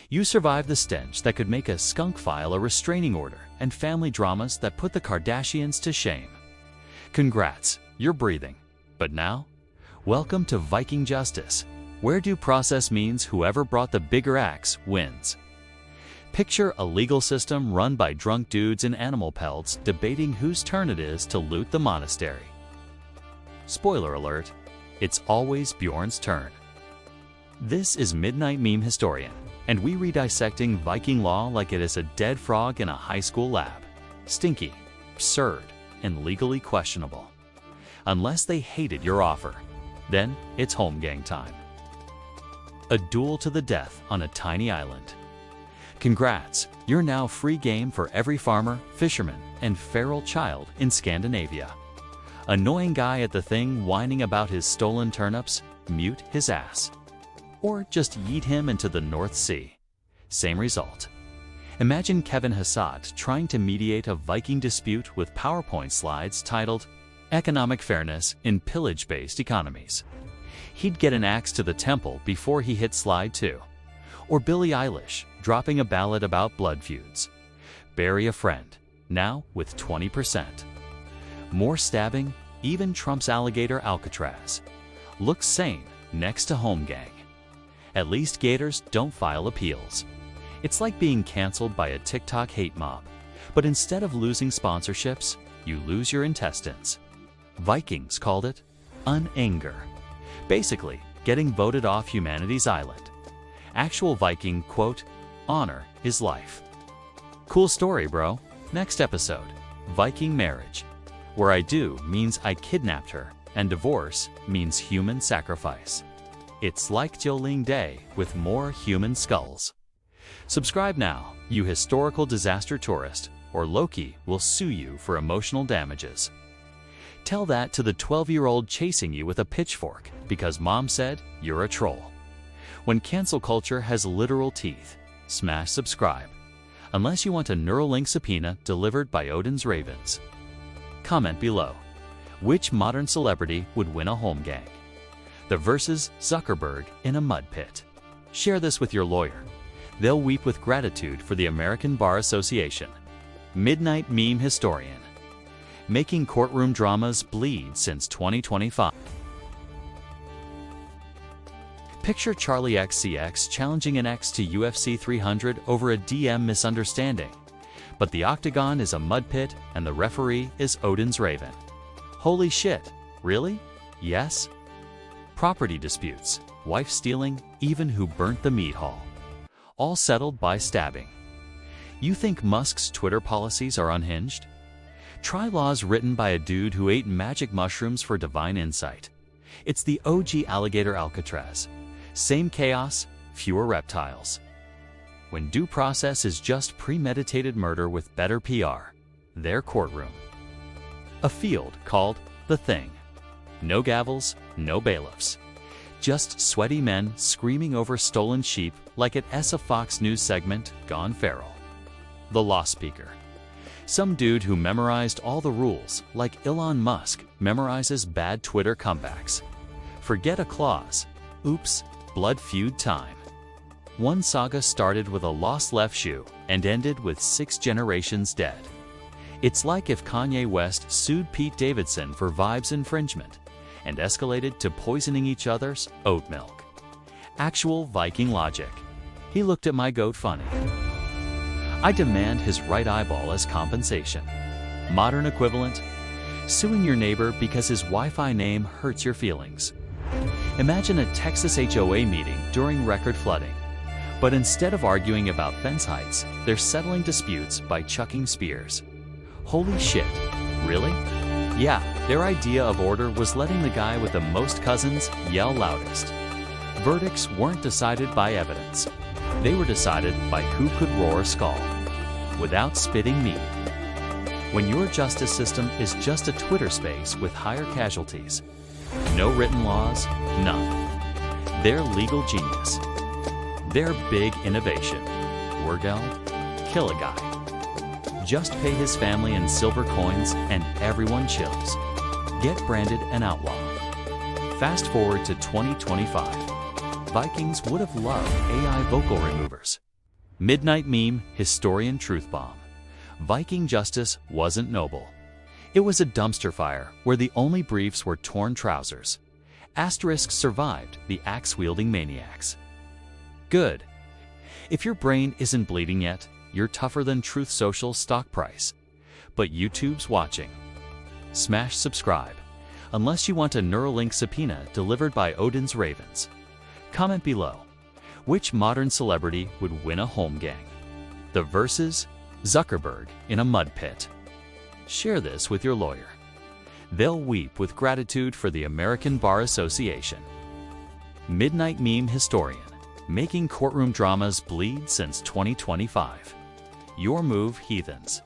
You survived the stench that could make a skunk file a restraining order and family dramas that put the Kardashians to shame. Congrats, you're breathing. But now, welcome to Viking justice, where due process means whoever brought the bigger axe wins. Picture a legal system run by drunk dudes in animal pelts debating whose turn it is to loot the monastery. Spoiler alert, it's always Bjorn's turn. This is Midnight Meme Historian, and we re-dissecting Viking law like it is a dead frog in a high school lab. Stinky, absurd, and legally questionable. Unless they hated your offer, then it's home gang time. A duel to the death on a tiny island. Congrats, you're now free game for every farmer, fisherman, and feral child in Scandinavia. Annoying guy at the thing whining about his stolen turnips, mute his ass. Or just yeet him into the North Sea. Same result. Imagine Kevin Hassad trying to mediate a Viking dispute with PowerPoint slides titled Economic Fairness in Pillage-Based Economies. He'd get an axe to the temple before he hit slide 2. Or Billie Eilish dropping a ballad about blood feuds. Bury a friend, now with 20%. More stabbing, even Trump's alligator Alcatraz. Looks sane next to home gang. At least gators don't file appeals. It's like being canceled by a TikTok hate mob, but instead of losing sponsorships, you lose your intestines. Vikings called it unanger. Basically, getting voted off humanity's island. Actual Viking, quote, honor is life. Cool story, bro. Next episode, Viking marriage, where I do means I kidnapped her, and divorce means human sacrifice. It's like Jolene Day with more human skulls. Subscribe now, you historical disaster tourist, or Loki will sue you for emotional damages. Tell that to the 12-year-old chasing you with a pitchfork because mom said you're a troll. When cancel culture has literal teeth, smash subscribe. Unless you want a Neuralink subpoena delivered by Odin's ravens. Comment below. Which modern celebrity would win a home gang? The versus Zuckerberg in a mud pit. Share this with your lawyer. They'll weep with gratitude for the American Bar Association. Midnight Meme Historian. Making courtroom dramas bleed since 2025. Picture Charlie XCX challenging an ex to UFC 300 over a DM misunderstanding. But the octagon is a mud pit and the referee is Odin's raven. Holy shit, really? Yes? Property disputes, wife stealing, even who burnt the meat hall. All settled by stabbing. You think Musk's Twitter policies are unhinged? Try laws written by a dude who ate magic mushrooms for divine insight. It's the OG alligator Alcatraz. Same chaos, fewer reptiles. When due process is just premeditated murder with better PR, their courtroom. A field called The Thing. No gavels, no bailiffs. Just sweaty men screaming over stolen sheep like it a Fox News segment gone feral. The Law Speaker. Some dude who memorized all the rules like Elon Musk memorizes bad Twitter comebacks. Forget a clause. Oops, blood feud time. One saga started with a lost left shoe and ended with 6 generations dead. It's like if Kanye West sued Pete Davidson for vibes infringement and escalated to poisoning each other's oat milk. Actual Viking logic. He looked at my goat funny. I demand his right eyeball as compensation. Modern equivalent, suing your neighbor because his Wi-Fi name hurts your feelings. Imagine a Texas HOA meeting during record flooding. But instead of arguing about fence heights, they're settling disputes by chucking spears. Holy shit, really? Yeah, their idea of order was letting the guy with the most cousins yell loudest. Verdicts weren't decided by evidence. They were decided by who could roar a skull without spitting meat. When your justice system is just a Twitter space with higher casualties, no written laws, none. Their legal genius. Their big innovation. Wergeld, kill a guy. Just pay his family in silver coins and everyone chills. Get branded an outlaw. Fast forward to 2025. Vikings would have loved AI vocal removers. Midnight meme, historian truth bomb. Viking justice wasn't noble. It was a dumpster fire where the only briefs were torn trousers. Asterisks survived the axe-wielding maniacs. Good. If your brain isn't bleeding yet, you're tougher than Truth Social's stock price. But YouTube's watching. Smash subscribe, unless you want a Neuralink subpoena delivered by Odin's Ravens. Comment below. Which modern celebrity would win a home gang? The versus Zuckerberg in a mud pit. Share this with your lawyer. They'll weep with gratitude for the American Bar Association. Midnight meme historian, making courtroom dramas bleed since 2025. Your move, heathens.